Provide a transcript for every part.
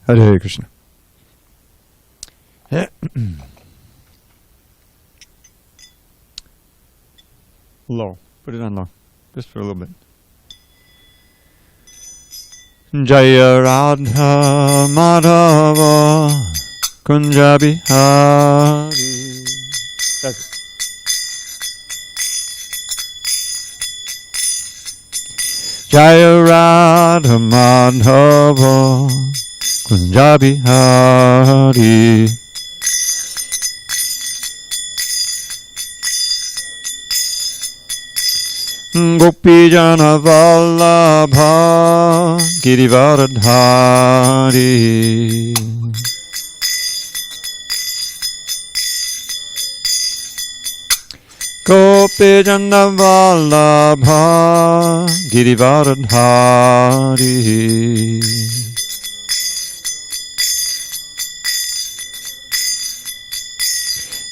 Hare Krishna. Low. Put it on low. Just for a little bit. Jaya Radha Madhava Kunja Bihari. That's it. Jaya Radha Madhava Kunja Bihari. Gopi Jana Vallabha Girivardhari. Gopi Jana Vallabha Girivardhari.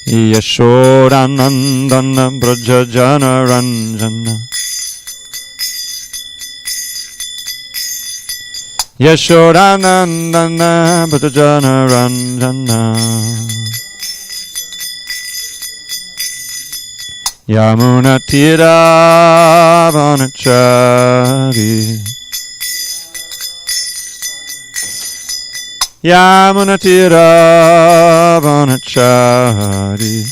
Yashodanandana Braja Jana Ranjana. Yashodanandana Braja Jana Ranjana. Yamuna Tira Vanachari. Yamuna Tira Vanachari.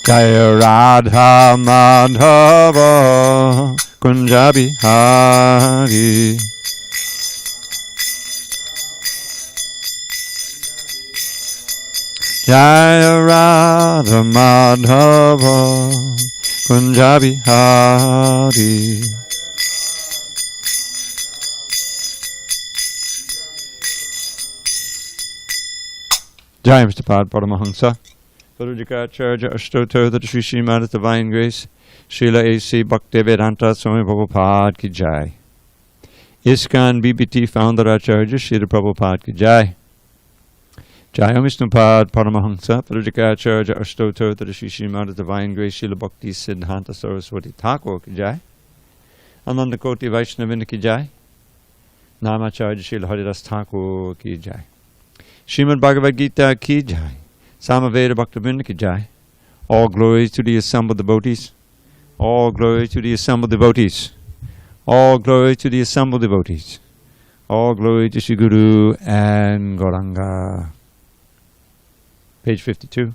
Jaya Radha Madhava Kunja Bihari. Jaya Radha Madhava Kunja Bihari. Jai Mr. Pad Paramahansa. Parujikacharya Ashtoto the Sri Srimad Divine Grace. Srila A.C. Bhaktivedanta Swami Prabhupada Ki Jai. ISKCON BBT Founder Acharya Srila Prabhupada Ki Jai. Jai Vishnupad Paramahansa Parujikacharya Ashtoto the Sri Srimad Divine Grace Srila Bhakti Siddhanta Saraswati Thakur Ki Jai. Ananda Koti Vaishnavinda Ki Jai. Namacharya Srila Haridas Thakur Ki Jai. Srimad Bhagavad Gita Ki Jai. Samaveda Bhaktivinoda Ki Jai. All glories to the assembled devotees. All glory to the assembled devotees. All glory to the assembled devotees. All glory to Shri Guru and Gauranga. Page 52.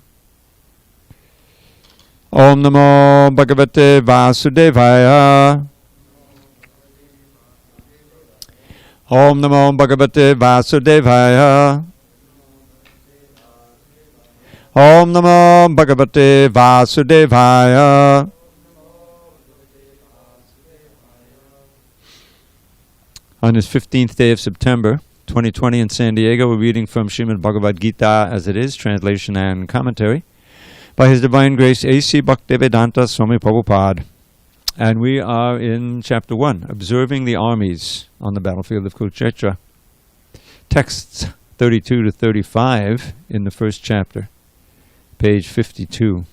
Om Namo Bhagavate Vasudevaya. Om Namo Bhagavate Vasudevaya. Om Namo Bhagavate Vasudevaya. On this 15th day of September, 2020 in SanDiego, we're reading from Srimad Bhagavad Gita as it is, translation and commentary, by His Divine Grace A.C. Bhaktivedanta Swami Prabhupada. And we are in Chapter 1, Observing the Armies on the Battlefield of Kurukshetra. Texts 32 to 35 in the first chapter. Page 52.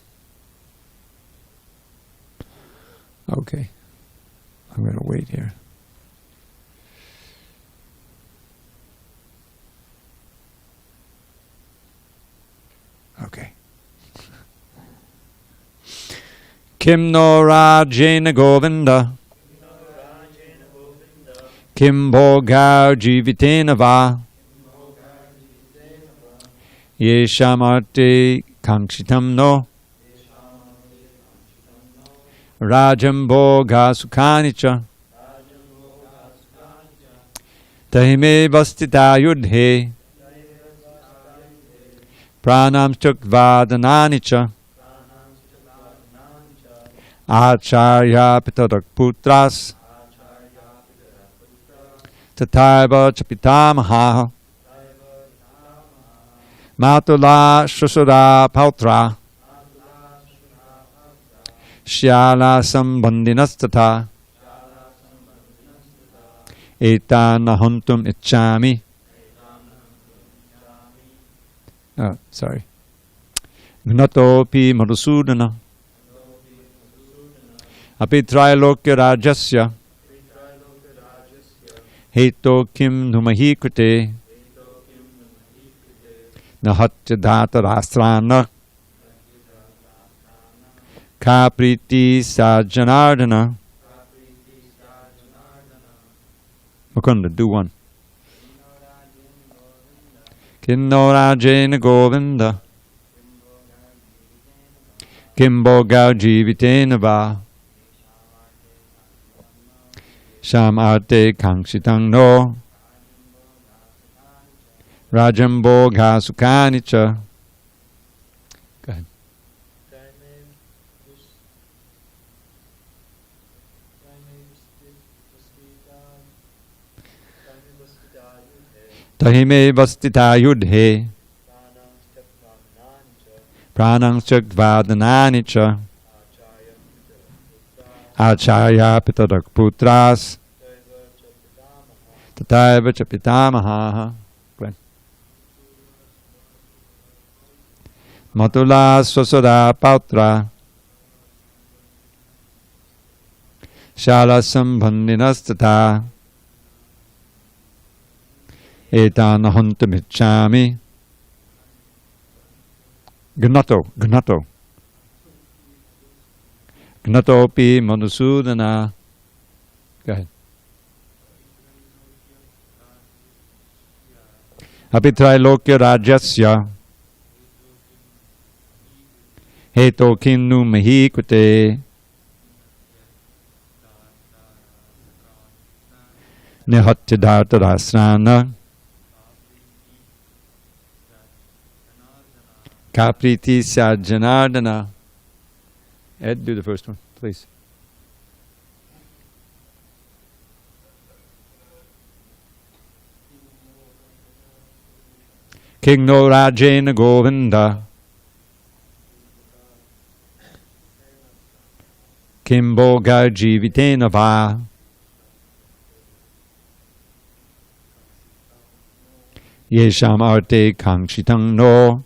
Okay. I'm going to wait here. Okay. Kim no Rajena Govinda Kim Bhogar Jivitena Va Yeshamarte Kankshitam no Rajam Bhoga Sukhanicha Tahime Vastita Yudhe Pranam Chakvadananicha Acharya Pitadak Putras Tataiva Chapitamaha Matula Shusura Pautra Shyala Sambandinastata Etana Huntum Ichami. Sorry. Gnatopi Madhusudana Api Trailokya Rajasya Heto kim numahi krite nahatya dhata rastrana kapriti sajanardana. Mukunda, do one. Kinno rajena govinda kimboga jivitena va samarte kankshitang no rajambo gasukanicha. Go ahead. Tahime vastita yudhe pranang chakvadanani cha acharya pitadak putras tataiva cha pitamaha. Matula swasada pautra shala sambandinastata etan ahantamichami. Gnato pi madhusudana. Go ahead. Apitrailokya rajasya heto kinnu mahikute nihatya dharta rasrana kapriti sajanardana. Ed, do the first one, please. Kingno rajena govinda kimboga jivitena va yesham arte kankshitang no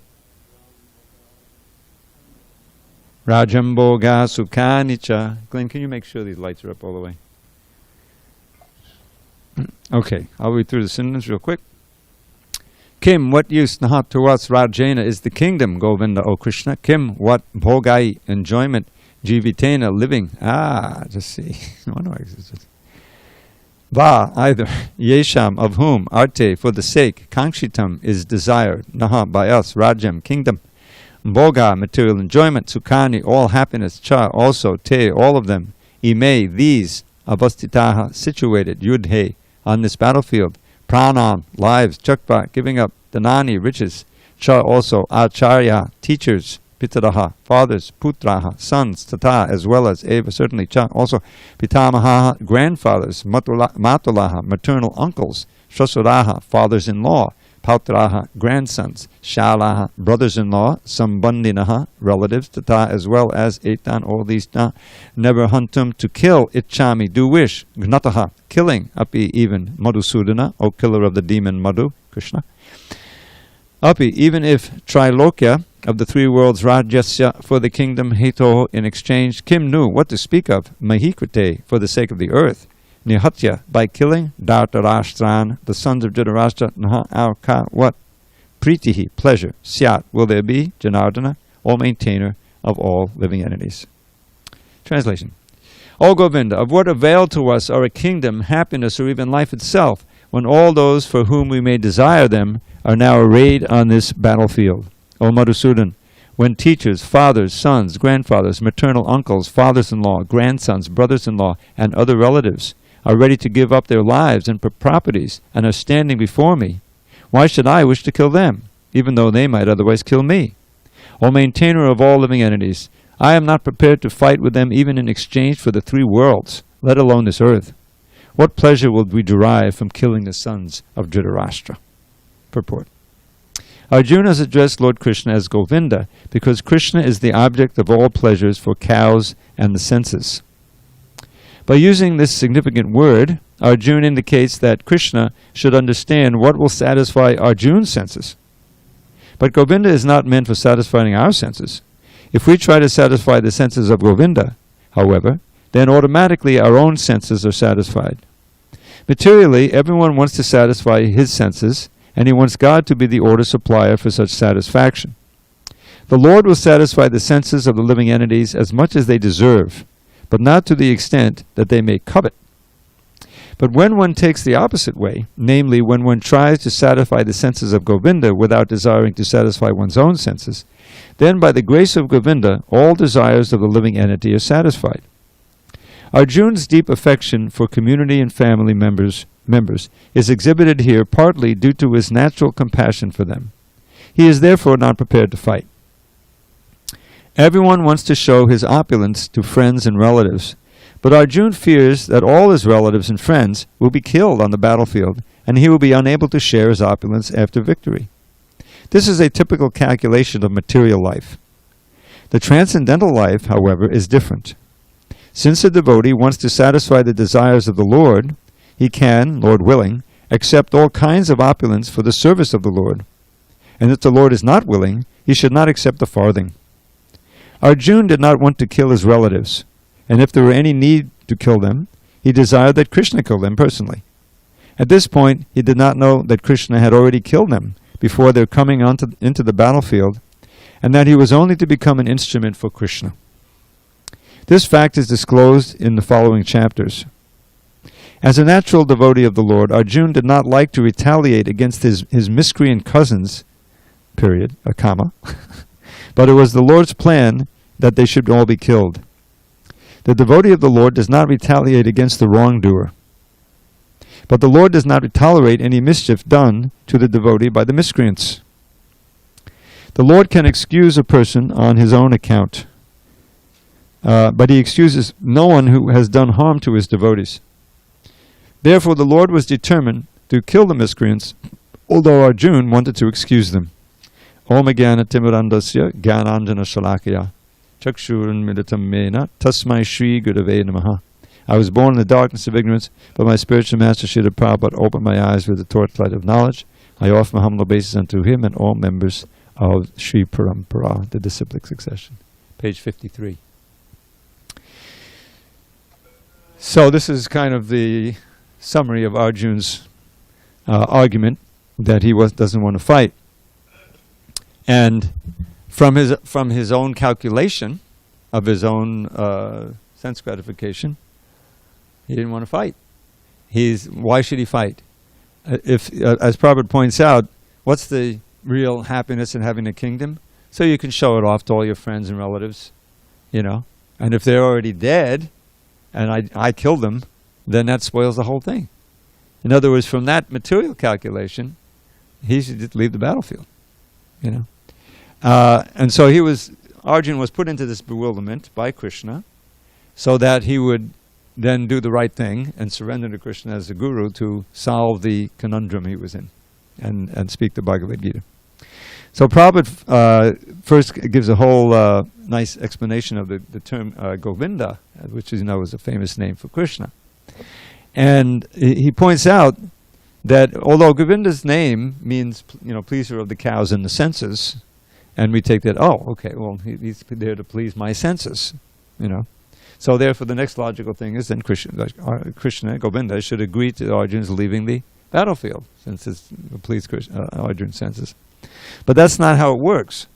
rajamboga sukanicha. Glenn, can you make sure these lights are up all the way? Okay, I'll read through the synonyms real quick. Kim, what use nahat to us rajena is the kingdom, Govinda, O Krishna. Kim, what bhogai, enjoyment, jivitena, living. Just see. Va, either. Yesham, of whom, arte, for the sake, kankshitam, is desired, naha, by us, rajam, kingdom. Bhoga, material enjoyment, sukani, all happiness, cha, also, te, all of them, ime, these, avastitaha, situated, yudhe, on this battlefield, pranam, lives, chakva, giving up, danani, riches, cha, also, acharya, teachers, pitaraha, fathers, putraha, sons, tata, as well as, eva, certainly, cha, also, pitamaha, grandfathers, matulaha, maternal uncles, shasuraha, fathers-in-law, pautraha, grandsons, shalaha, brothers-in-law, sambandinaha, relatives, tata, as well as etan, all these, never huntum, to kill, ichami, do wish, gnataha, killing, api, even, madhusudana, O killer of the demon Madhu, Krishna, api, even if trilokya, of the three worlds, rajasya, for the kingdom, heto, in exchange, kim nu, what to speak of, mahikrite, for the sake of the earth, nihatya, by killing, dhartarashtran, the sons of Dhritarashtra, naha, our ka, what? Pritihi, pleasure, syat, will there be, Janardana, all maintainer of all living entities. Translation. O Govinda, of what avail to us are a kingdom, happiness, or even life itself, when all those for whom we may desire them are now arrayed on this battlefield? O Madhusudan, when teachers, fathers, sons, grandfathers, maternal uncles, fathers-in-law, grandsons, brothers-in-law, and other relatives are ready to give up their lives and properties and are standing before me, why should I wish to kill them, even though they might otherwise kill me? O maintainer of all living entities, I am not prepared to fight with them even in exchange for the three worlds, let alone this earth. What pleasure will we derive from killing the sons of Dhritarashtra? Purport. Arjuna has addressed Lord Krishna as Govinda because Krishna is the object of all pleasures for cows and the senses. By using this significant word, Arjuna indicates that Krishna should understand what will satisfy Arjuna's senses. But Govinda is not meant for satisfying our senses. If we try to satisfy the senses of Govinda, however, then automatically our own senses are satisfied. Materially, everyone wants to satisfy his senses, and he wants God to be the order supplier for such satisfaction. The Lord will satisfy the senses of the living entities as much as they deserve, but not to the extent that they may covet. But when one takes the opposite way, namely when one tries to satisfy the senses of Govinda without desiring to satisfy one's own senses, then by the grace of Govinda, all desires of the living entity are satisfied. Arjuna's deep affection for community and family members is exhibited here partly due to his natural compassion for them. He is therefore not prepared to fight. Everyone wants to show his opulence to friends and relatives, but Arjuna fears that all his relatives and friends will be killed on the battlefield, and he will be unable to share his opulence after victory. This is a typical calculation of material life. The transcendental life, however, is different. Since a devotee wants to satisfy the desires of the Lord, he can, Lord willing, accept all kinds of opulence for the service of the Lord. And if the Lord is not willing, he should not accept a farthing. Arjuna did not want to kill his relatives, and if there were any need to kill them, he desired that Krishna kill them personally. At this point, he did not know that Krishna had already killed them before their coming into the battlefield, and that he was only to become an instrument for Krishna. This fact is disclosed in the following chapters. As a natural devotee of the Lord, Arjuna did not like to retaliate against his miscreant cousins, comma, but it was the Lord's plan that they should all be killed. The devotee of the Lord does not retaliate against the wrongdoer, but the Lord does not tolerate any mischief done to the devotee by the miscreants. The Lord can excuse a person on his own account, but he excuses no one who has done harm to his devotees. Therefore the Lord was determined to kill the miscreants, although Arjuna wanted to excuse them. Om Jnana Timirandasya Jnananjana Shalakaya Chakshurun Militam Mena Tasmai Shri Gurave Namaha. I was born in the darkness of ignorance, but my spiritual master Srila Prabhupada opened my eyes with the torchlight of knowledge. I offer my humble obeisance unto him and all members of Sri Parampara, the disciplic succession. Page 53. So this is kind of the summary of Arjuna's argument that he doesn't want to fight. And from his own calculation of his own sense gratification, he didn't want to fight. Why should he fight? As Prabhupada points out, what's the real happiness in having a kingdom? So you can show it off to all your friends and relatives, And if they're already dead, and I killed them, then that spoils the whole thing. In other words, from that material calculation, he should just leave the battlefield, And so Arjuna was put into this bewilderment by Krishna, so that he would then do the right thing and surrender to Krishna as the guru to solve the conundrum he was in, and speak the Bhagavad Gita. So Prabhupada first gives a whole nice explanation of the term Govinda, which is a famous name for Krishna. And he points out that although Govinda's name means pleaser of the cows and the senses, and we take that, he's there to please my senses, So therefore the next logical thing is then Krishna, Govinda, should agree to Arjuna's leaving the battlefield, since it's to please Arjuna's senses. But that's not how it works.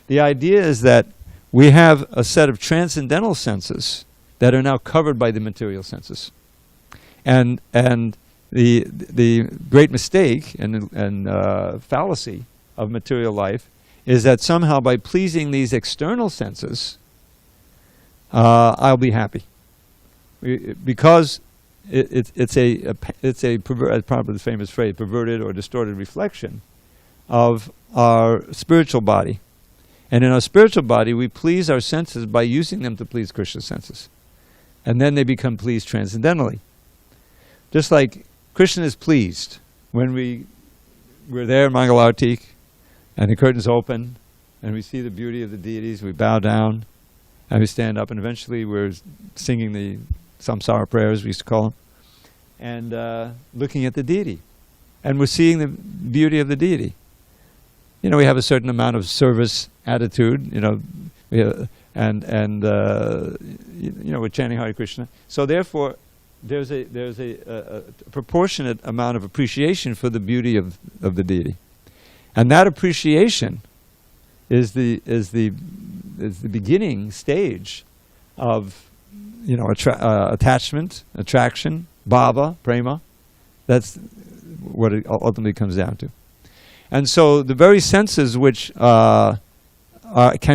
The idea is that we have a set of transcendental senses that are now covered by the material senses. And the great mistake and fallacy of material life is that somehow by pleasing these external senses, I'll be happy, because it's a probably the famous phrase, perverted or distorted reflection of our spiritual body. And in our spiritual body, we please our senses by using them to please Krishna's senses, and then they become pleased transcendentally. Just like Krishna is pleased when we're there in Mangalarti, and the curtains open, and we see the beauty of the deities, we bow down, and we stand up, and eventually we're singing the samsara prayers, we used to call them, and looking at the deity. And we're seeing the beauty of the deity. We have a certain amount of service attitude, we're chanting Hare Krishna. So therefore, there's a proportionate amount of appreciation for the beauty of the deity, and that appreciation is the beginning stage of attachment, attraction, bhava, prema. That's what it ultimately comes down to. And so the very senses which can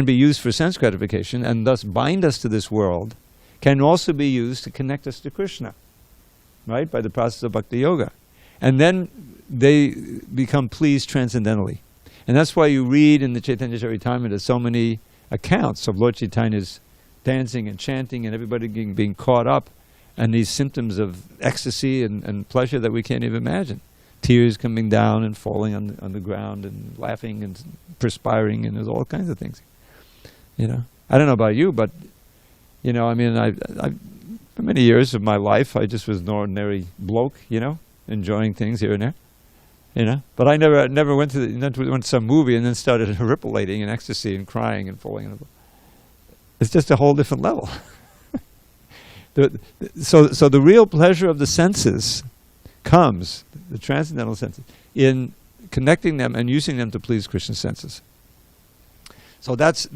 be used for sense gratification and thus bind us to this world can also be used to connect us to Krishna, right, by the process of bhakti yoga. And then they become pleased transcendentally. And that's why you read in the Chaitanya Charitamrita so many accounts of Lord Chaitanya's dancing and chanting and everybody being caught up, and these symptoms of ecstasy and pleasure that we can't even imagine. Tears coming down and falling on the ground and laughing and perspiring, and there's all kinds of things. I don't know about you, but I for many years of my life I just was an ordinary bloke, enjoying things here and there, but I never went to some movie and then started hyperventilating in ecstasy and crying and falling. It's just a whole different level. So the real pleasure of the senses comes, the transcendental senses, in connecting them and using them to please Krishna's senses. So that's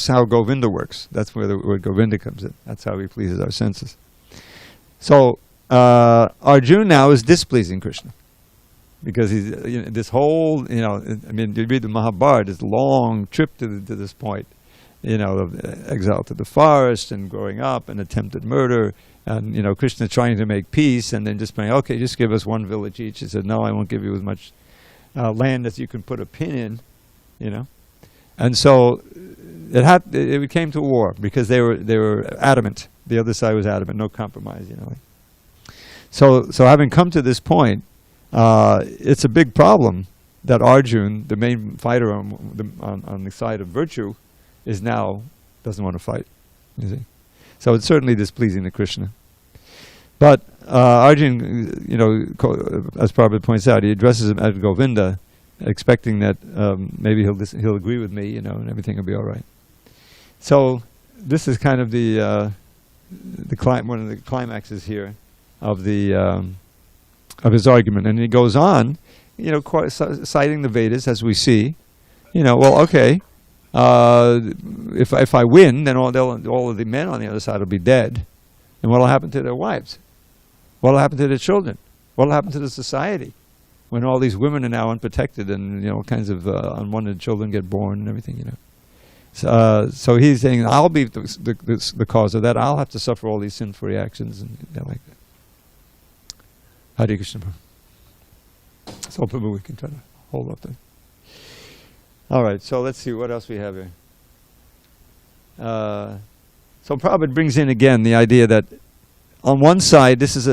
how Govinda works. That's where the word Govinda comes in. That's how he pleases our senses. So Arjuna now is displeasing Krishna, because he's this whole you read the Mahabharata, this long trip to this point, of exile to the forest and growing up and attempted murder, and Krishna trying to make peace and then just saying, okay, just give us one village each. He said, no, I won't give you as much land as you can put a pin in, And so it came to war because they were adamant. The other side was adamant, no compromise, So having come to this point, it's a big problem that Arjuna, the main fighter on the side of virtue, doesn't want to fight. You see, so it's certainly displeasing to Krishna. But Arjuna, as Prabhupada points out, he addresses him as Govinda, expecting that maybe he'll agree with me, and everything will be all right. So this is kind of one of the climaxes here of his argument, and he goes on, citing the Vedas as we see. Well, okay, if I win, then all of the men on the other side will be dead, and what will happen to their wives? What will happen to their children? What will happen to the society when all these women are now unprotected and all kinds of unwanted children get born and everything? So he's saying, I'll be the cause of that. I'll have to suffer all these sinful reactions and like that. Harekrishna. So Prabhu, we can try to hold up there. All right, so let's see what else we have here. So Prabhupada brings in again the idea that on one side, this is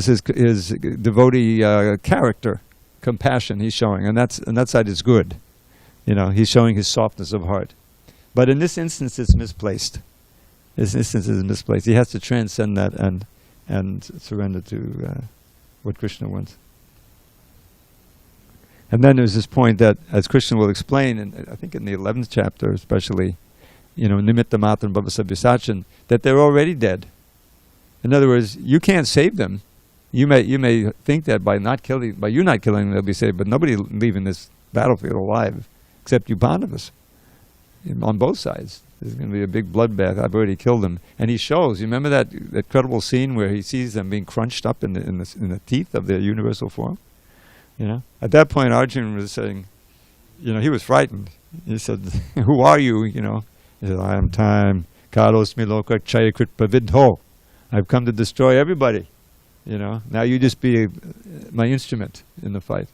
his devotee character, compassion he's showing, and that side is good. He's showing his softness of heart. But in this instance, it's misplaced. This instance is misplaced. He has to transcend that and surrender to what Krishna wants. And then there's this point that, as Krishna will explain, and I think in the 11th chapter especially, nimitta matram bhavasabhyasachan, that they're already dead. In other words, you can't save them. You may think that by you not killing them, they'll be saved, but nobody leaving this battlefield alive except you Pandavas. On both sides, there's going to be a big bloodbath. I've already killed them, and he shows. You remember that incredible scene where he sees them being crunched up in the teeth of their universal form. At that point, Arjuna was saying, he was frightened. He said, "Who are you?" He said, "I am time. Karosmi loka chayakrit pavidho. I've come to destroy everybody. Now you just be my instrument in the fight."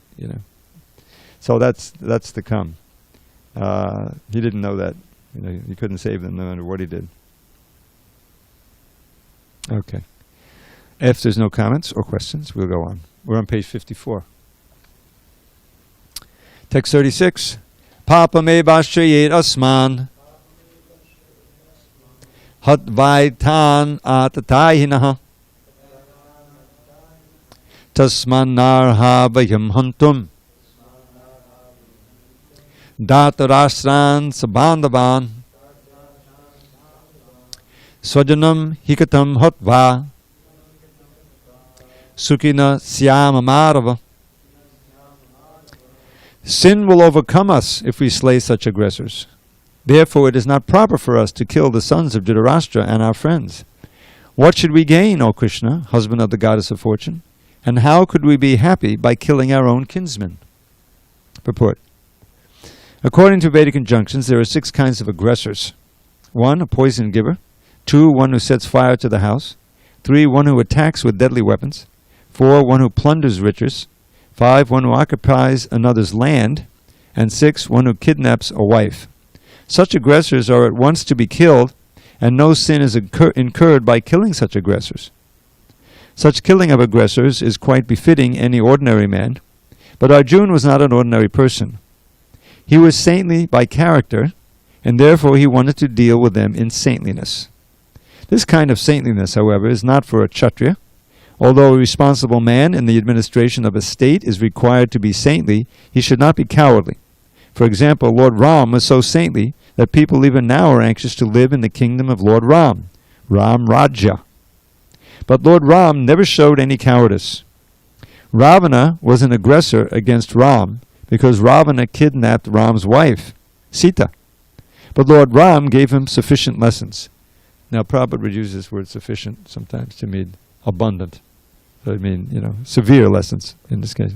So that's to come. He didn't know that. He couldn't save them no matter what he did. Okay. If there's no comments or questions, we'll go on. We're on page 54. Text 36. Papa me bashayet asman hatvaitan atatayinaha tasman narha vayam hantum datarashran sabandhavan swajanam hikatam hatva Sukhina Syama Madhava. Sin will overcome us if we slay such aggressors. Therefore it is not proper for us to kill the sons of Dhritarashtra and our friends. What should we gain, O Krishna, husband of the goddess of fortune? And how could we be happy by killing our own kinsmen? Purport. According to Vedic injunctions, there are 6 kinds of aggressors. 1, a poison giver. 2, one who sets fire to the house. 3, one who attacks with deadly weapons. 4, one who plunders riches. 5, one who occupies another's land. And 6, one who kidnaps a wife. Such aggressors are at once to be killed, and no sin is incurred by killing such aggressors. Such killing of aggressors is quite befitting any ordinary man, but Arjuna was not an ordinary person. He was saintly by character, and therefore he wanted to deal with them in saintliness. This kind of saintliness, however, is not for a Kshatriya. Although a responsible man in the administration of a state is required to be saintly, he should not be cowardly. For example, Lord Ram was so saintly that people even now are anxious to live in the kingdom of Lord Ram, Ram Rajya. But Lord Ram never showed any cowardice. Ravana was an aggressor against Ram because Ravana kidnapped Ram's wife, Sita. But Lord Ram gave him sufficient lessons. Now Prabhupada would use this word sufficient sometimes to mean abundant. So I mean, severe lessons in this case.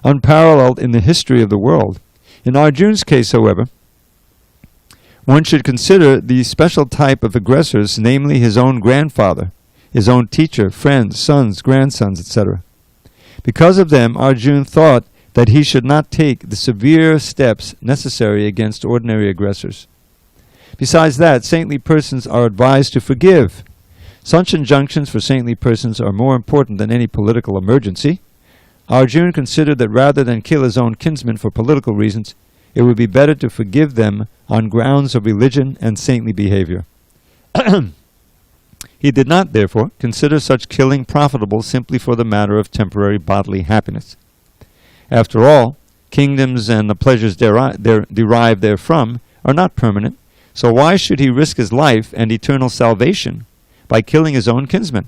Unparalleled in the history of the world. In Arjuna's case, however, one should consider the special type of aggressors, namely his own grandfather, his own teacher, friends, sons, grandsons, etc. Because of them, Arjuna thought that he should not take the severe steps necessary against ordinary aggressors. Besides that, saintly persons are advised to forgive. Such injunctions for saintly persons are more important than any political emergency. Arjuna considered that rather than kill his own kinsmen for political reasons, it would be better to forgive them on grounds of religion and saintly behavior. He did not, therefore, consider such killing profitable simply for the matter of temporary bodily happiness. After all, kingdoms and the pleasures derived therefrom are not permanent, so why should he risk his life and eternal salvation by killing his own kinsmen?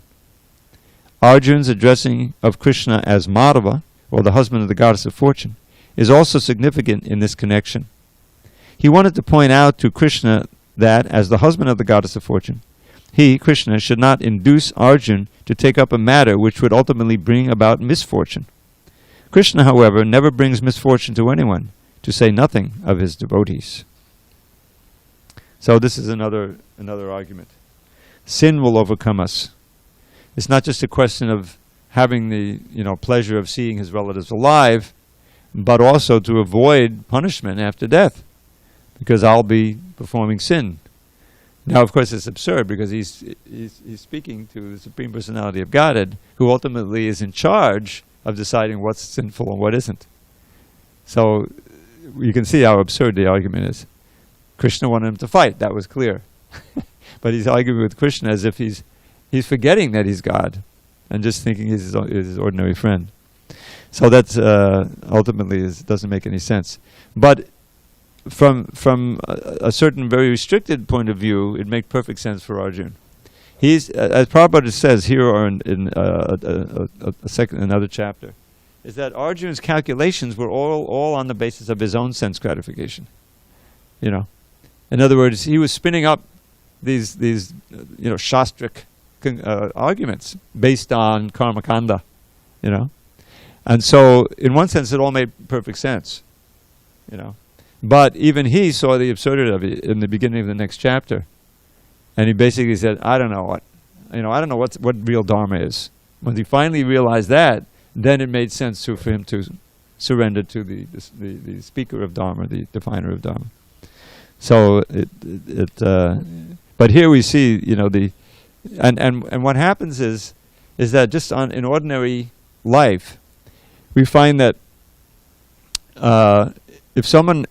Arjuna's addressing of Krishna as Madhava, or the husband of the goddess of fortune, is also significant in this connection. He wanted to point out to Krishna that, as the husband of the goddess of fortune, he, Krishna, should not induce Arjuna to take up a matter which would ultimately bring about misfortune. Krishna, however, never brings misfortune to anyone, to say nothing of his devotees. So this is another argument. Sin will overcome us. It's not just a question of having the pleasure of seeing his relatives alive, but also to avoid punishment after death, because I'll be performing sin. Now, of course, it's absurd because he's speaking to the Supreme Personality of Godhead, who ultimately is in charge of deciding what's sinful and what isn't. So you can see how absurd the argument is. Krishna wanted him to fight, that was clear. But he's arguing with Krishna as if he's forgetting that he's God and just thinking he's his ordinary friend. So that's ultimately doesn't make any sense. But from a certain very restricted point of view, it makes perfect sense for Arjuna. He's, as Prabhupada says here or in another chapter, is that Arjuna's calculations were all on the basis of his own sense gratification. In other words, he was spinning up these shastric arguments based on karma kanda, and so in one sense it all made perfect sense, But even he saw the absurdity of it in the beginning of the next chapter, and he basically said, "I don't know what real dharma is." When he finally realized that, then it made sense for him to surrender to the speaker of dharma, the definer of dharma. So but here we see, and what happens is that just in ordinary life, we find that if someone,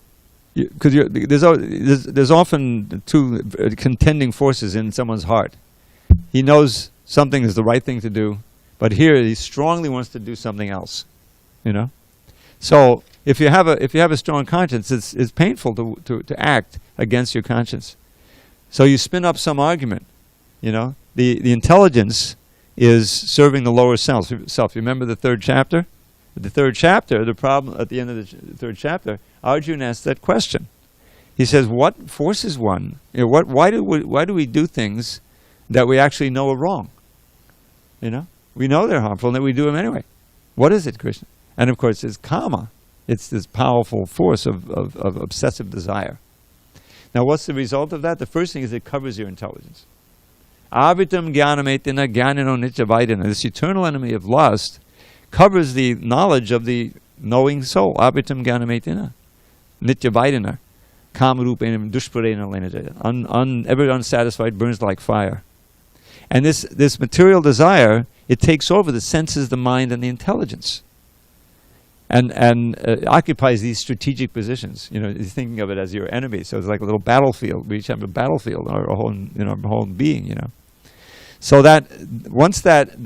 because there's often two contending forces in someone's heart. He knows something is the right thing to do, but here he strongly wants to do something else. So if you have a strong conscience, it's painful to act against your conscience. So you spin up some argument. The intelligence is serving the lower self. Remember the third chapter? The third chapter, the problem at the end of the third chapter, Arjuna asks that question. He says, what forces one? Why do we do things that we actually know are wrong? We know they're harmful and that we do them anyway. What is it, Krishna? And of course, it's karma. It's this powerful force of obsessive desire. Now, what's the result of that? The first thing is it covers your intelligence. Avitam jnanametina jnanino nityavaidana. This eternal enemy of lust covers the knowledge of the knowing soul. Avitam jnanametina nityavaidana. Kamarupenam dushparena lenajaya. Ever unsatisfied, burns like fire. And this material desire, it takes over the senses, the mind, and the intelligence. And occupies these strategic positions. You're thinking of it as your enemy. So it's like a little battlefield. We each have a battlefield in our whole being. So that once that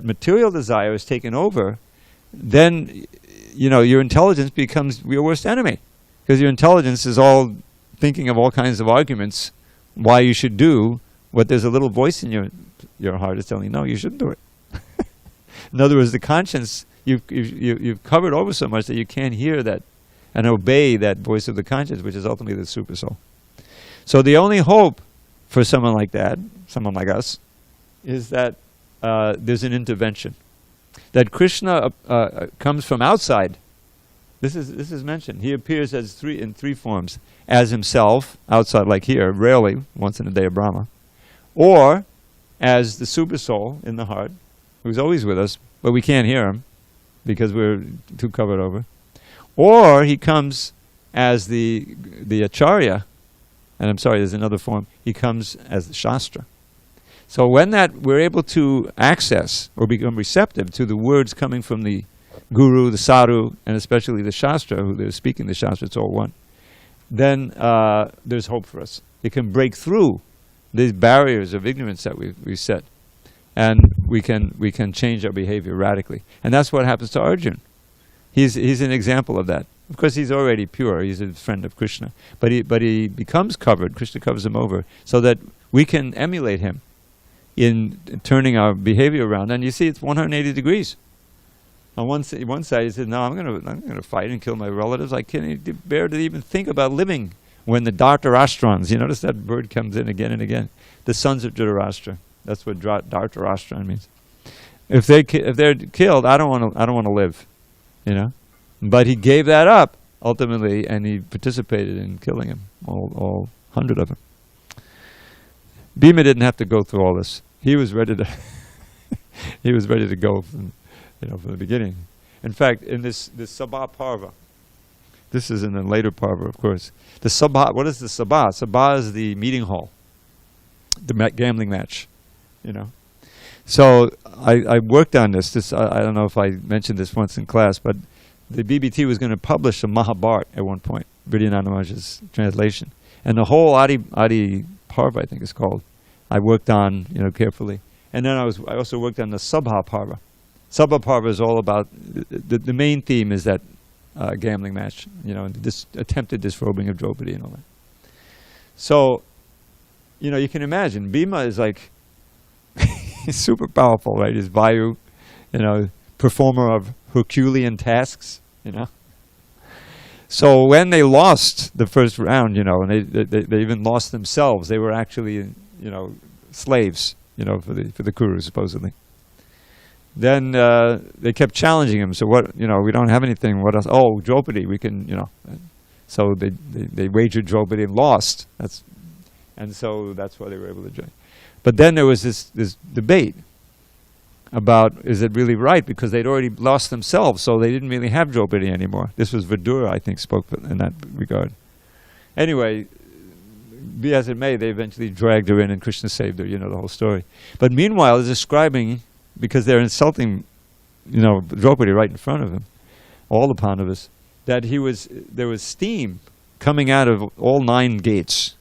material desire is taken over, then your intelligence becomes your worst enemy, because your intelligence is all thinking of all kinds of arguments why you should do what there's a little voice in your heart is telling you, no, you shouldn't do it. In other words, the conscience. You've covered over so much that you can't hear that and obey that voice of the conscience, which is ultimately the super soul. So the only hope for someone like that, someone like us, is that there's an intervention. That Krishna comes from outside. This is mentioned. He appears in three forms. As himself, outside like here, rarely, once in a day of Brahma. Or as the super soul in the heart, who's always with us, but we can't hear him, because we're too covered over. Or he comes as the acharya, and I'm sorry, there's another form. He comes as the shastra. So when we're able to access or become receptive to the words coming from the guru, the sadhu, and especially the shastra, who they're speaking the shastra, it's all one, then there's hope for us. It can break through these barriers of ignorance that we've set. And we can change our behavior radically. And that's what happens to Arjuna. He's an example of that. Of course, he's already pure. He's a friend of Krishna. But he becomes covered. Krishna covers him over, so that we can emulate him in turning our behavior around. And you see, it's 180 degrees. On one side, he said, no, I'm gonna fight and kill my relatives. I can't bear to even think about living when the Dhartarashtrans, you notice that word comes in again and again, the sons of Dhritarashtra. That's what Dhartarashtra means. If they're killed, I don't want to live, But he gave that up ultimately, and he participated in killing him, all 100 of them. Bhima didn't have to go through all this. He was ready to. He was ready to go from the beginning. In fact, in this Sabha Parva, this is in the later Parva, of course. The Sabha. What is the Sabha? Sabha is the meeting hall, the gambling match. So I worked on this. I don't know if I mentioned this once in class, but the BBT was going to publish a Mahabharata at one point, Vidyananda Maharaj's translation, and the whole Adi Parva, I think it's called, I worked on carefully. And then I also worked on the Sabha Parva. Sabha Parva is all about the main theme is that gambling match, and this attempted disrobing of Draupadi and all that. So, you can imagine Bhima is like. He's super powerful, right? He's Vayu, performer of Herculean tasks, So when they lost the first round, and they even lost themselves, they were actually, slaves, for the Kurus supposedly. Then they kept challenging him. So what? We don't have anything. What else? Oh, Draupadi, we can, So they wagered Draupadi and lost. So that's why they were able to join. But then there was this debate about, is it really right? Because they'd already lost themselves, so they didn't really have Draupadi anymore. This was Vidura, I think, spoke in that regard. Anyway, be as it may, they eventually dragged her in and Krishna saved her, the whole story. But meanwhile, they're describing, because they're insulting, Draupadi right in front of him, all the Pandavas, that there was steam coming out of all 9 gates,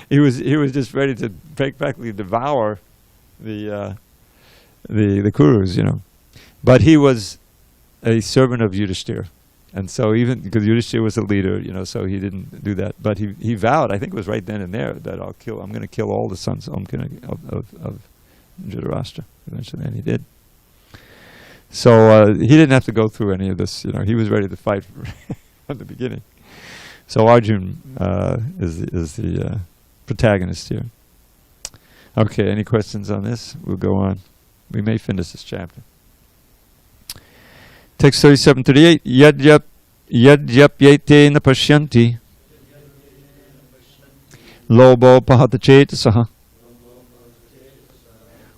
He was just ready to practically devour the Kurus, But he was a servant of Yudhishthira, and so even because Yudhishthira was a leader, so he didn't do that. But he vowed, I think it was right then and there, that I'm going to kill all the sons of Dhritarashtra eventually, and he did. So he didn't have to go through any of this. He was ready to fight from the beginning. So Arjun is the protagonist here. Okay, any questions on this? We'll go on. We may finish this chapter. Text 37-38. Yadyap yete na pashyanti lobo pahata chetasaha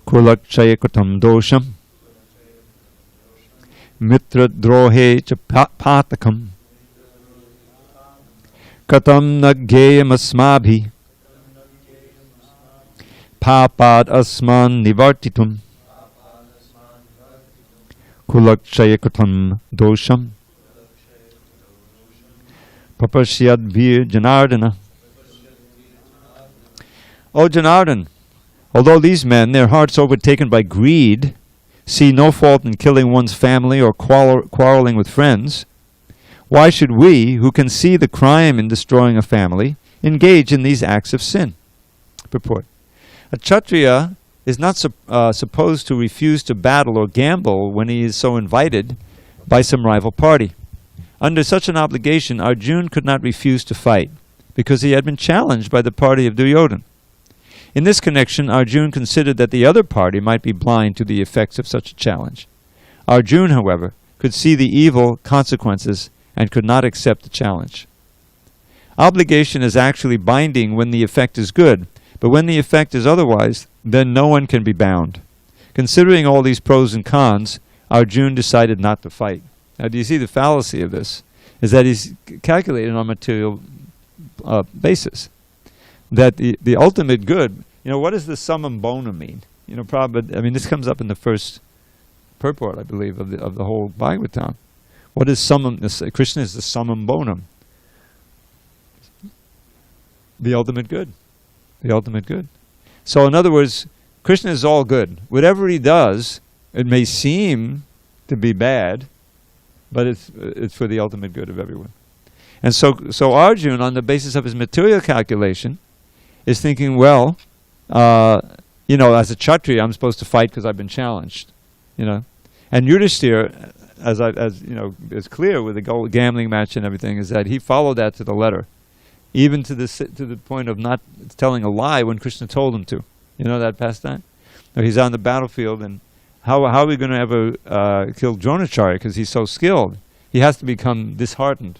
kulakchaya kutam dosham mitra drohe cha patakam katam naggeyam asmabhi papad asman nivartitum kulakchaya kutam dosham papasyad vir janardana. O Janardan, although these men, their hearts overtaken by greed, see no fault in killing one's family or quarreling with friends, why should we, who can see the crime in destroying a family, engage in these acts of sin? Purport. A Kshatriya is not supposed to refuse to battle or gamble when he is so invited by some rival party. Under such an obligation, Arjuna could not refuse to fight, because he had been challenged by the party of Duryodhana. In this connection, Arjuna considered that the other party might be blind to the effects of such a challenge. Arjuna, however, could see the evil consequences and could not accept the challenge. Obligation is actually binding when the effect is good, but when the effect is otherwise, then no one can be bound. Considering all these pros and cons, Arjuna decided not to fight. Now, do you see the fallacy of this? Is that he's calculated on material basis. That the ultimate good, what does the summum bonum mean? This comes up in the first purport, I believe, of the whole Bhagavatam. What is summum? Krishna is the summum bonum. The ultimate good. The ultimate good. So in other words, Krishna is all good. Whatever he does, it may seem to be bad, but it's for the ultimate good of everyone. And so Arjuna, on the basis of his material calculation, is thinking, well, as a Kshatriya, I'm supposed to fight because I've been challenged, And Yudhishthira, as is clear with the gambling match and everything, is that he followed that to the letter, even to the point of not telling a lie when Krishna told him to. You know that pastime? He's on the battlefield, and how are we going to ever kill Dronacharya because he's so skilled? He has to become disheartened,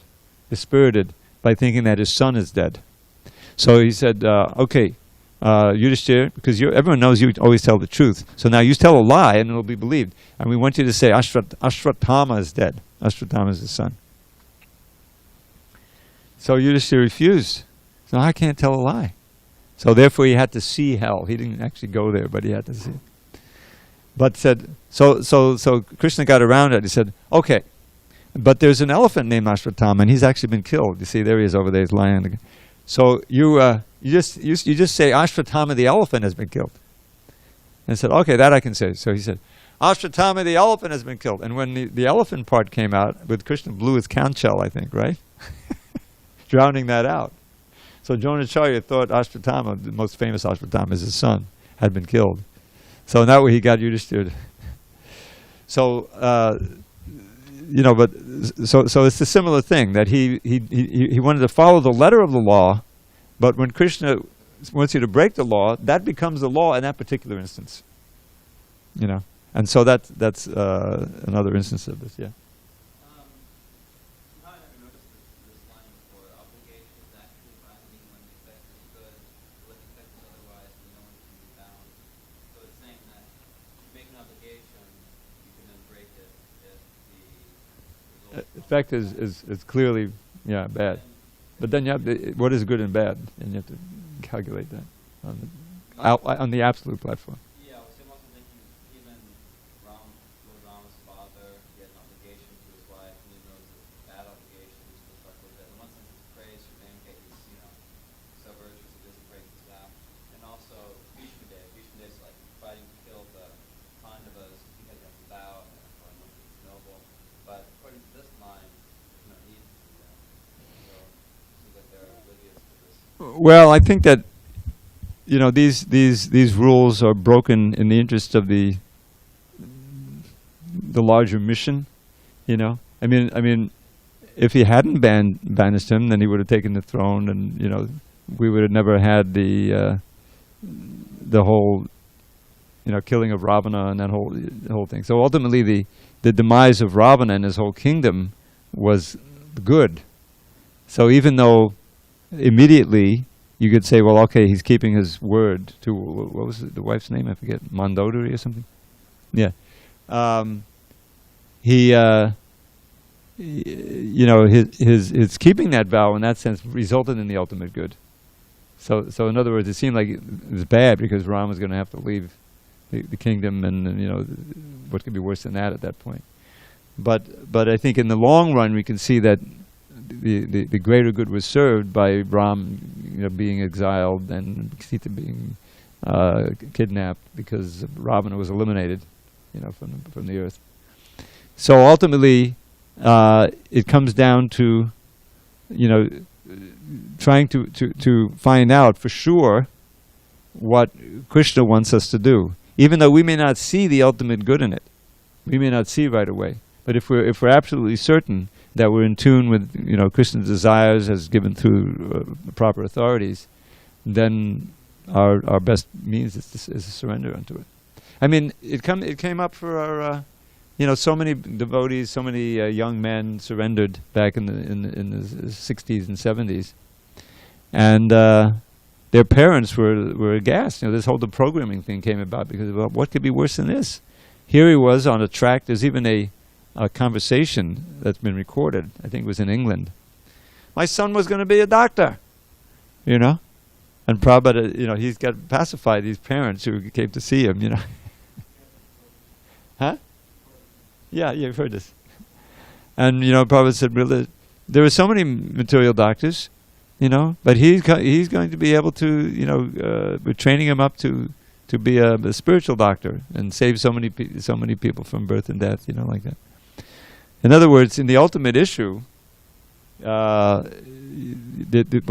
dispirited by thinking that his son is dead. So he said, okay, Yudhishthira, because everyone knows you always tell the truth. So now you tell a lie and it will be believed. And we want you to say Ashwatthama is dead. Ashwatthama is his son. So Yudhishthira refused. So I can't tell a lie. So therefore he had to see hell. He didn't actually go there, but he had to see it. But said, so Krishna got around it. He said, okay, but there's an elephant named Ashwatthama and he's actually been killed. You see, there he is over there, he's lying on the... So you just say Ashwatthama the elephant has been killed. And said, okay, that I can say. So he said, Ashwatthama the elephant has been killed. And when the elephant part came out, with Krishna blew his conch shell, I think, right? Drowning that out. So Dronacharya thought Ashwatthama, the most famous Ashwatthama, is his son, had been killed. So in that way he got Yudhishthira. So so it's a similar thing that he wanted to follow the letter of the law, but when Krishna wants you to break the law, that becomes the law in that particular instance. And so that's another instance of this. Yeah. I never noticed this line before. Obligation is actually binding when the effect is good, but the effect is otherwise, then no one can be bound. So it's saying that you make an obligation, you can then break it if the result Effect is clearly bad, but then you have what is good and bad, and you have to calculate that on the absolute platform. Yeah, I was also thinking even Lord Rama's father, he had an obligation to his wife, and he knows it's bad obligations, just like that. In one sense, it's praise for Venkat, he's so virtuous, he doesn't break his vow. And also Bhishma Dev is like fighting to kill the Pandavas because he has a vow, and it's noble. But according to this line, there's no need to do that. So it seems like they're oblivious to this. Well, I think that these rules are broken in the interest of the larger mission. I mean, if he hadn't banished him, then he would have taken the throne, and we would have never had the whole killing of Ravana and that whole thing. So ultimately, the demise of Ravana and his whole kingdom was good. So even though immediately you could say, well, okay, he's keeping his word to, what was the wife's name? I forget, Mandodari or something? Yeah. His keeping that vow in that sense resulted in the ultimate good. So in other words, it seemed like it was bad because Ram was going to have to leave the kingdom, and what could be worse than that at that point? But I think in the long run we can see that the greater good was served by Ram, being exiled and Sita being kidnapped because Ravana was eliminated, from the earth. So ultimately, it comes down to, trying to find out for sure what Krishna wants us to do, even though we may not see the ultimate good in it. We may not see right away. But if we're absolutely certain that we're in tune with Krishna's desires as given through proper authorities, then our best means is to surrender unto it. I mean, it came up for our so many devotees, so many young men surrendered back in the 60s and 70s, and their parents were aghast. This whole deprogramming thing came about because, well, what could be worse than this? Here he was on a track. There's even a conversation that's been recorded. I think it was in England. My son was going to be a doctor, and Prabhupada, he's got to pacify these parents who came to see him, Huh? Yeah, you've heard this. And, Prabhupada said, really, there are so many material doctors, but he's going to be able to, we're training him up to be a spiritual doctor and save so many people from birth and death, like that. In other words, in the ultimate issue, what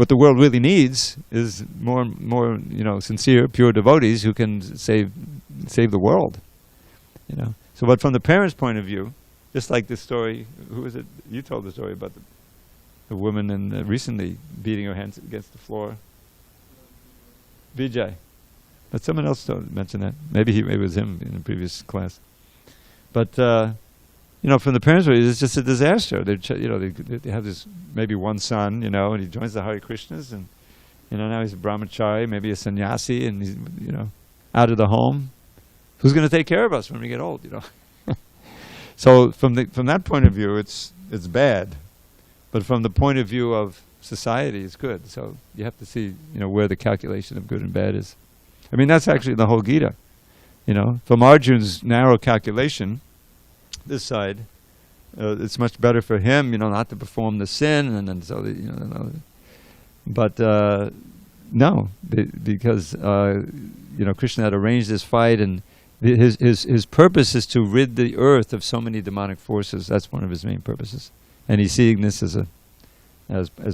the world really needs is more sincere, pure devotees who can save the world, So, but from the parents' point of view, just like this story, who was it? You told the story about the woman recently beating her hands against the floor. Vijay. But someone else mentioned that. Maybe it was him in the previous class. But from the parents' point of view, it's just a disaster. They have this maybe one son, and he joins the Harekrishnas, and now he's a brahmachari, maybe a sannyasi, and he's out of the home. Who's going to take care of us when we get old? So from that point of view, it's bad, but from the point of view of society, it's good. So you have to see where the calculation of good and bad is. I mean, that's actually the whole Gita. From Arjun's narrow calculation, this side, it's much better for him, not to perform the sin, and then so but no, because Krishna had arranged this fight, and his purpose is to rid the earth of so many demonic forces. That's one of his main purposes, and he's seeing this as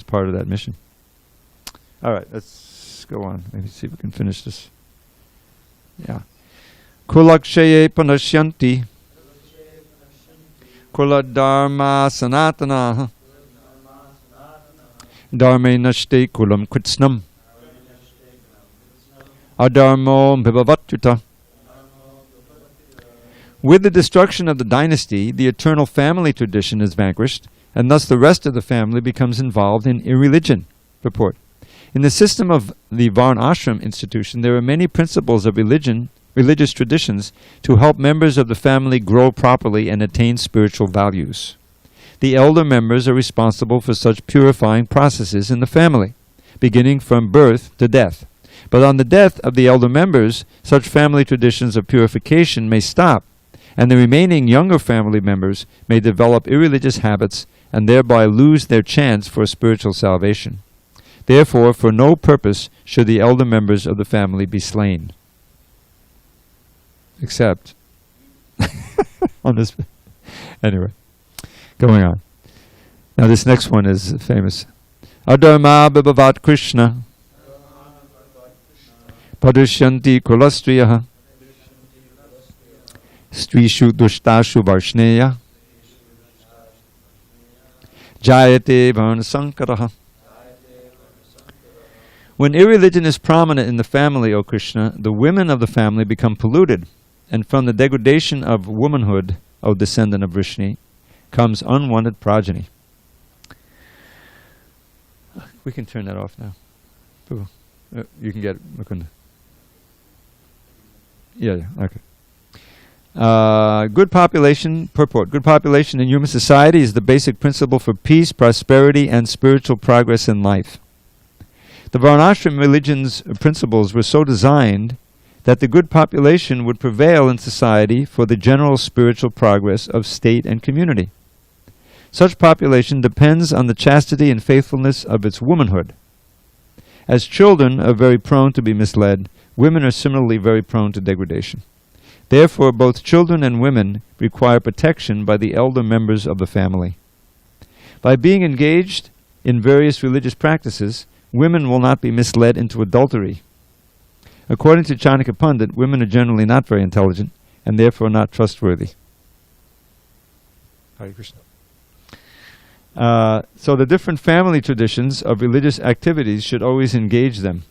part of that mission. All right, let's go on. Maybe see if we can finish this. Yeah. Kulakshaye panashyanti kula dharma sanatana dharme nashte kulam kritsnam adharmo bhavavattuta. With the destruction of the dynasty, the eternal family tradition is vanquished, and thus the rest of the family becomes involved in irreligion. Purport. In the system of the Varna Ashram institution, there are many principles of religious traditions to help members of the family grow properly and attain spiritual values. The elder members are responsible for such purifying processes in the family, beginning from birth to death. But on the death of the elder members, such family traditions of purification may stop, and the remaining younger family members may develop irreligious habits and thereby lose their chance for spiritual salvation. Therefore, for no purpose should the elder members of the family be slain. Except on this. Anyway, going on. Now this next one is famous. Adharma bhagavad Krishna Padusyanti kulastriyaha strishu dushtashu varshneya jayate varna sankaraha. When irreligion is prominent in the family, O Krishna, the women of the family become polluted, and from the degradation of womanhood, O descendant of Vrishni, comes unwanted progeny. We can turn that off now. You can get it, Mukunda. Yeah, okay. Good population, purport. Good population in human society is the basic principle for peace, prosperity, and spiritual progress in life. The Varnashram religion's principles were so designed that the good population would prevail in society for the general spiritual progress of state and community. Such population depends on the chastity and faithfulness of its womanhood. As children are very prone to be misled, women are similarly very prone to degradation. Therefore, both children and women require protection by the elder members of the family. By being engaged in various religious practices, women will not be misled into adultery. According to Chanakya Pandit, women are generally not very intelligent and therefore not trustworthy. Harekrishna. So the different family traditions of religious activities should always engage them.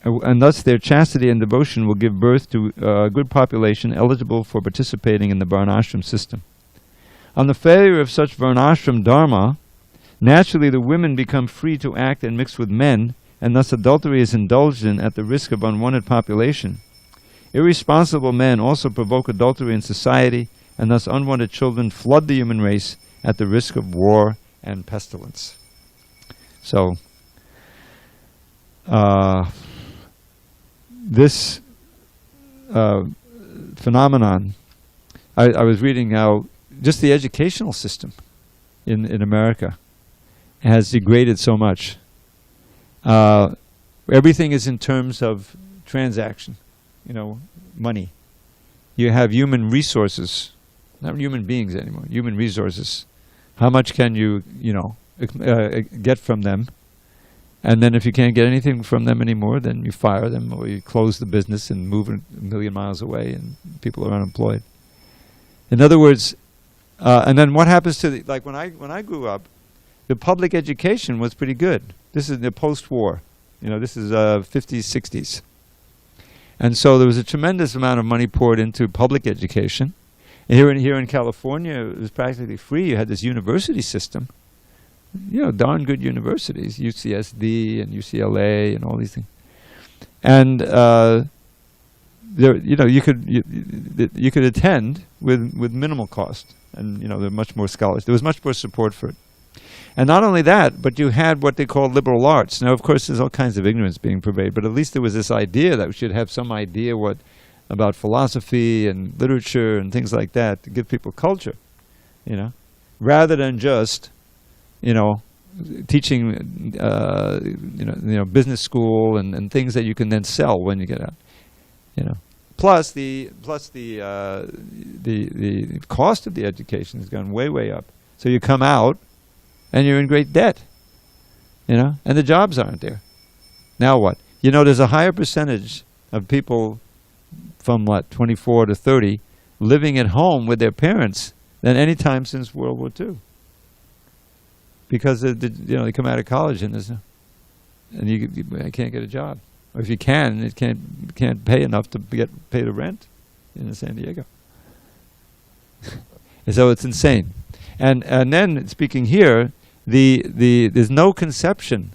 And thus their chastity and devotion will give birth to a good population eligible for participating in the Varnashram system. On the failure of such Varnashram dharma, naturally the women become free to act and mix with men, and thus adultery is indulged in at the risk of unwanted population. Irresponsible men also provoke adultery in society, and thus unwanted children flood the human race at the risk of war and pestilence. So, this phenomenon, I was reading how just the educational system in America has degraded so much. Everything is in terms of transaction, money. You have human resources, not human beings anymore, human resources. How much can you, get from them? And then if you can't get anything from them anymore, then you fire them or you close the business and move a million miles away and people are unemployed. In other words, and then what happens to like when I grew up, the public education was pretty good. This is the post-war. This is 50s, 60s. And so there was a tremendous amount of money poured into public education. And here in California, it was practically free. You had this university system. Darn good universities, UCSD and UCLA and all these things. And you could attend with minimal cost, and there were much more scholars. There was much more support for it. And not only that, but you had what they call liberal arts. Now, of course, there's all kinds of ignorance being pervaded, but at least there was this idea that we should have some idea about philosophy and literature and things like that to give people culture, rather than just teaching, business school and things that you can then sell when you get out, Plus the cost of the education has gone way up. So you come out and you're in great debt, and the jobs aren't there. Now what? There's a higher percentage of people from 24 to 30 living at home with their parents than any time since World War II. Because they come out of college and you can't get a job, or if you can, it can't pay enough to pay the rent in SanDiego. And so it's insane. And then speaking here, there's no conception,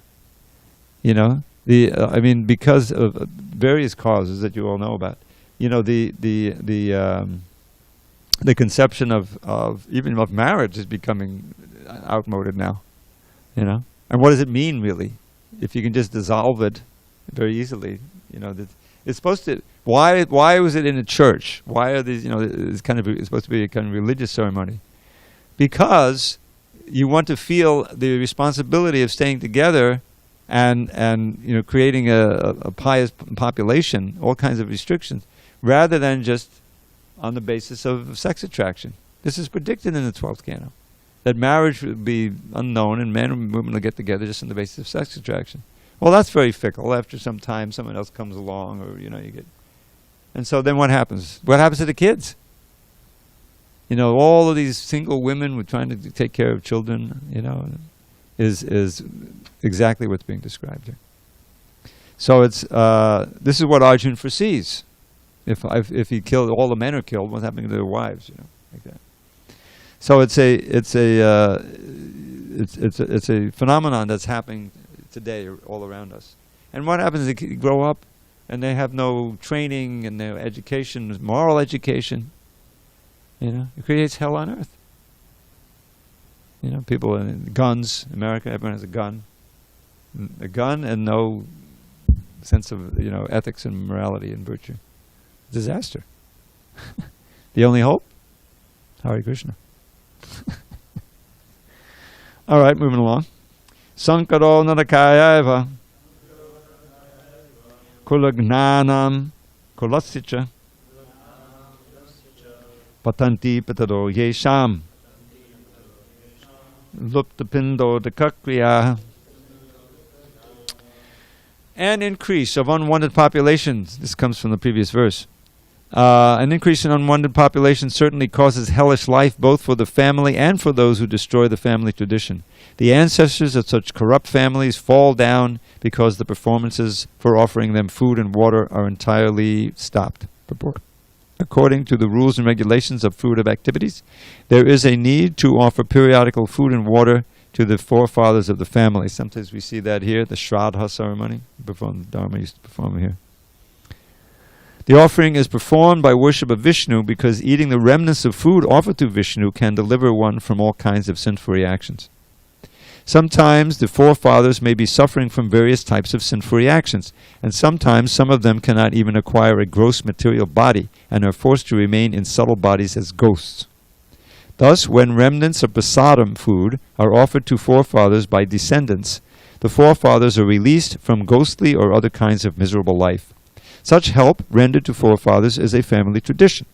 because of various causes that you all know about. The conception of even of marriage is becoming outmoded now. And what does it mean really? If you can just dissolve it very easily, it's supposed to. Why was it in a church? Why are these? It's supposed to be a kind of religious ceremony, because you want to feel the responsibility of staying together, and creating a pious population. All kinds of restrictions, rather than just on the basis of sex attraction. This is predicted in the 12th canto, that marriage would be unknown and men and women will get together just on the basis of sex attraction. Well, that's very fickle. After some time, someone else comes along, or you get. And so then what happens? What happens to the kids? All of these single women who are trying to take care of children, is exactly what's being described here. So it's this is what Arjuna foresees. If he killed, all the men are killed, what's happening to their wives? Like that. So it's a phenomenon that's happening today all around us. And what happens is they grow up and they have no training and no education, moral education. It creates hell on earth. People in guns. America, everyone has a gun and no sense of ethics and morality and virtue. Disaster. The only hope? Hare Krishna. All right, moving along. Sankaro narakayaiva kulagnanam kulasicha patanti patado yesham luptapindo dakakriya. An increase of unwanted populations. This comes from the previous verse. An increase in unwanted population certainly causes hellish life both for the family and for those who destroy the family tradition. The ancestors of such corrupt families fall down because the performances for offering them food and water are entirely stopped. According to the rules and regulations of fruitive activities, there is a need to offer periodical food and water to the forefathers of the family. Sometimes we see that here, the Shraddha ceremony, the Dharma used to perform here. The offering is performed by worship of Vishnu because eating the remnants of food offered to Vishnu can deliver one from all kinds of sinful reactions. Sometimes the forefathers may be suffering from various types of sinful reactions, and sometimes some of them cannot even acquire a gross material body and are forced to remain in subtle bodies as ghosts. Thus, when remnants of prasadam food are offered to forefathers by descendants, the forefathers are released from ghostly or other kinds of miserable life. Such help rendered to forefathers is a family tradition,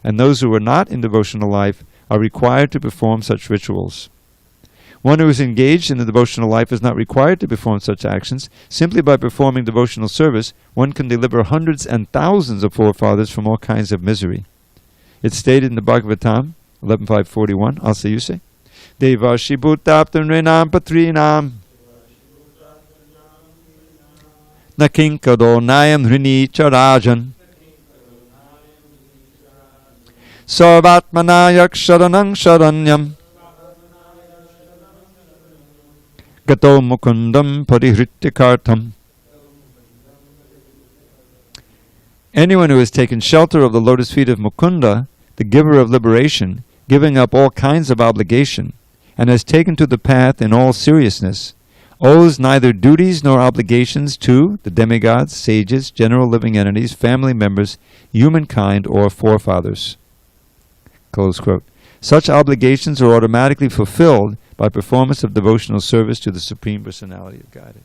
and those who are not in devotional life are required to perform such rituals. One who is engaged in the devotional life is not required to perform such actions. Simply by performing devotional service, one can deliver hundreds and thousands of forefathers from all kinds of misery. It's stated in the Bhagavatam, 11.541, I'll say you say, Devashi bhutaptam renam patrinam nakinkado nayam hrini charajan sarvatmanayak sharanang sharanyam gato mukundam parihrittikartam. Anyone who has taken shelter of the lotus feet of Mukunda, the giver of liberation, giving up all kinds of obligation, and has taken to the path in all seriousness, owes neither duties nor obligations to the demigods, sages, general living entities, family members, humankind, or forefathers. Close quote. Such obligations are automatically fulfilled by performance of devotional service to the Supreme Personality of Godhead.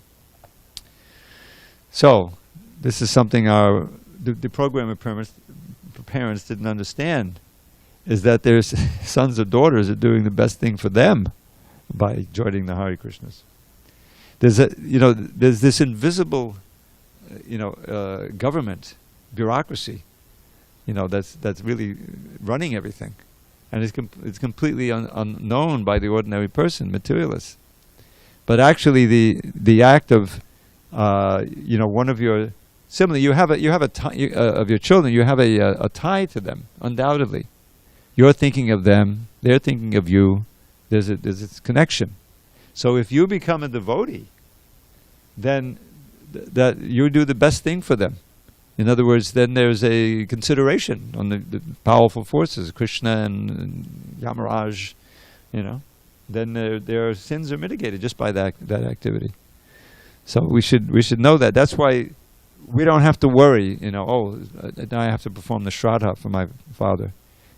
So, this is something the program of parents didn't understand, is that their sons or daughters are doing the best thing for them by joining the Hare Krishnas. There's this invisible, government, bureaucracy, that's really running everything. And it's completely unknown by the ordinary person, materialist. But actually, the act of, one of your similarly, you have a tie of your children. You have a tie to them, undoubtedly. You're thinking of them; they're thinking of you. There's this connection. So if you become a devotee, then that you do the best thing for them. In other words, then there's a consideration on the powerful forces, Krishna and Yamaraj, then their sins are mitigated just by that activity. So we should know that. That's why we don't have to worry, now I have to perform the Shraddha for my father.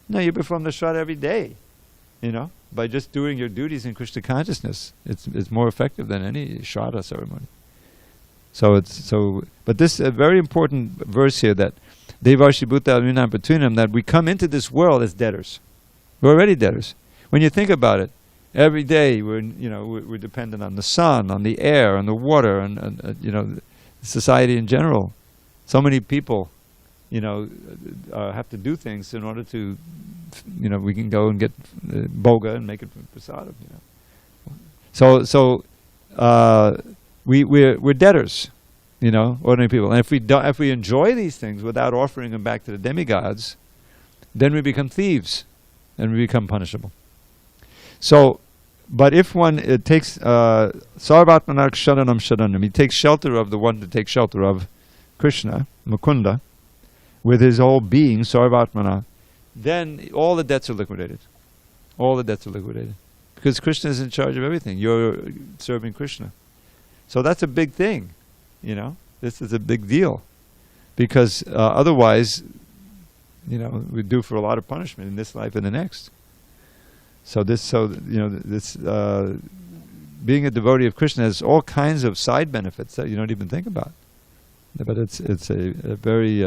No, you perform the Shraddha every day, by just doing your duties in Krishna consciousness. It's more effective than any Shraddha ceremony. But this is a very important verse here, that Devashi Bhuta Vinam Patrinam, that we come into this world as debtors. We're already debtors. When you think about it, Every day we're dependent on the sun, on the air, on the water, and society in general. So many people, have to do things in order to, we can go and get boga and make it from prasadam. So we're debtors, ordinary people. And if we enjoy these things without offering them back to the demigods, then we become thieves, and we become punishable. So, but if one takes sarvatmanak sharanam sharanam, he takes shelter of the one to take shelter of, Krishna, Mukunda, with his whole being, sarvatmana, then all the debts are liquidated. All the debts are liquidated. Because Krishna is in charge of everything. You're serving Krishna. So that's a big thing, This is a big deal. Because otherwise, we're due for a lot of punishment in this life and the next. So being a devotee of Krishna has all kinds of side benefits that you don't even think about. But it's a very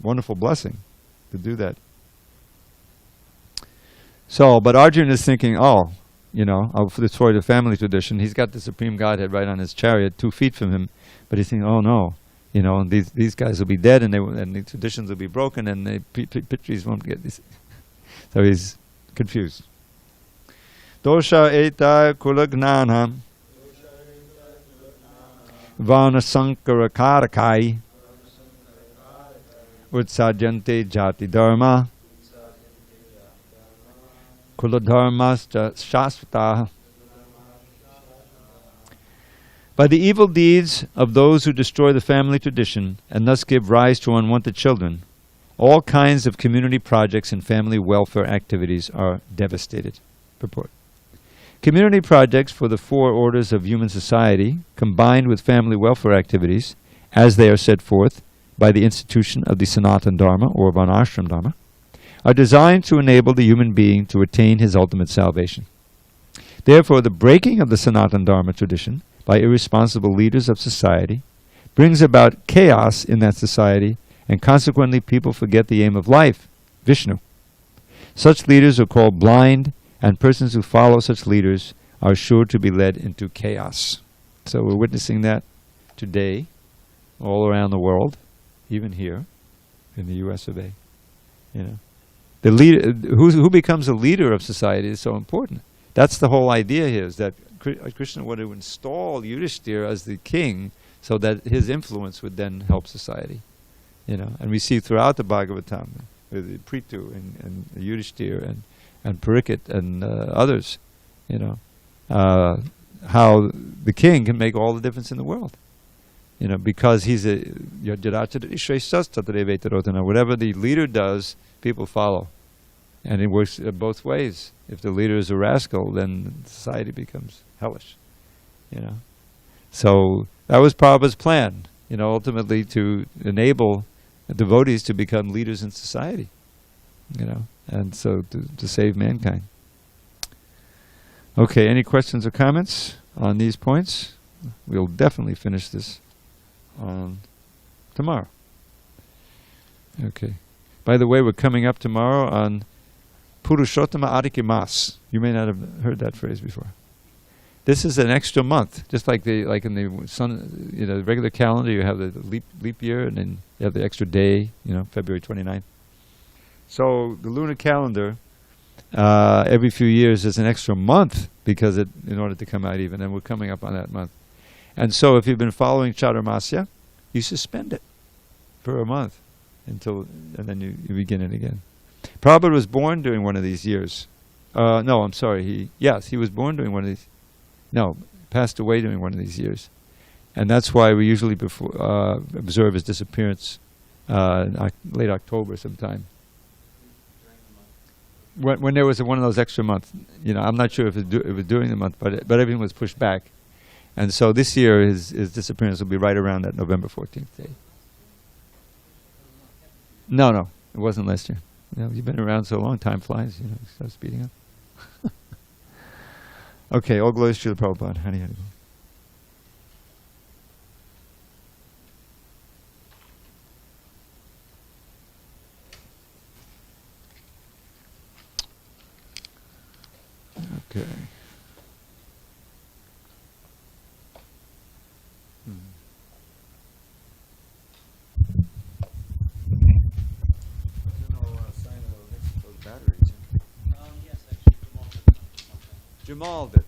wonderful blessing to do that. So, but Arjuna is thinking, for the family tradition, he's got the Supreme Godhead right on his chariot, 2 feet from him, but he's thinking, oh no, these guys will be dead, and the traditions will be broken, and the Pitris won't get this. So he's confused. Dosha eta kulagnana vana sankara karakai utsajante jati dharma kuladharmas shasvata. By the evil deeds of those who destroy the family tradition and thus give rise to unwanted children, all kinds of community projects and family welfare activities are devastated. Purport. Community projects for the 4 orders of human society, combined with family welfare activities, as they are set forth by the institution of the Sanatana Dharma or Varnashram Dharma, are designed to enable the human being to attain his ultimate salvation. Therefore, the breaking of the Sanatana Dharma tradition by irresponsible leaders of society brings about chaos in that society, and consequently people forget the aim of life, Vishnu. Such leaders are called blind, and persons who follow such leaders are sure to be led into chaos. So we're witnessing that today all around the world, even here in the US of A. The leader, who becomes a leader of society is so important. That's the whole idea here, is that Krishna wanted to install Yudhishthira as the king so that his influence would then help society. And we see throughout the Bhagavatam, with Prithu and Yudhishthira and Parikshit and others, how the king can make all the difference in the world. Because he's whatever the leader does, people follow. And it works both ways. If the leader is a rascal, then society becomes hellish. So that was Prabhupada's plan, ultimately to enable devotees to become leaders in society, and so to save mankind. Okay, any questions or comments on these points? We'll definitely finish this on tomorrow. Okay. By the way, we're coming up tomorrow on Purushottama Adhika Mas. You may not have heard that phrase before. This is an extra month, just like in the sun, the regular calendar, you have the leap year, and then you have the extra day, February 29th. So the lunar calendar, every few years is an extra month because in order to come out even, and we're coming up on that month. And so if you've been following Chaturmasya, you suspend it for a month and then you begin it again. Prabhupada was born during one of these years. No, I'm sorry. He was born during one of these. No, passed away during one of these years. And that's why we usually observe his disappearance late October sometime. When there was one of those extra months. I'm not sure if it was during the month, but everything was pushed back. And so this year his disappearance will be right around that November 14th day. No, it wasn't last year. You've been around so long, time flies, it starts speeding up. Okay, all glories to the Prabhupada. Hari Hari. Okay. Yes, actually, Jamal did something. Jamal did.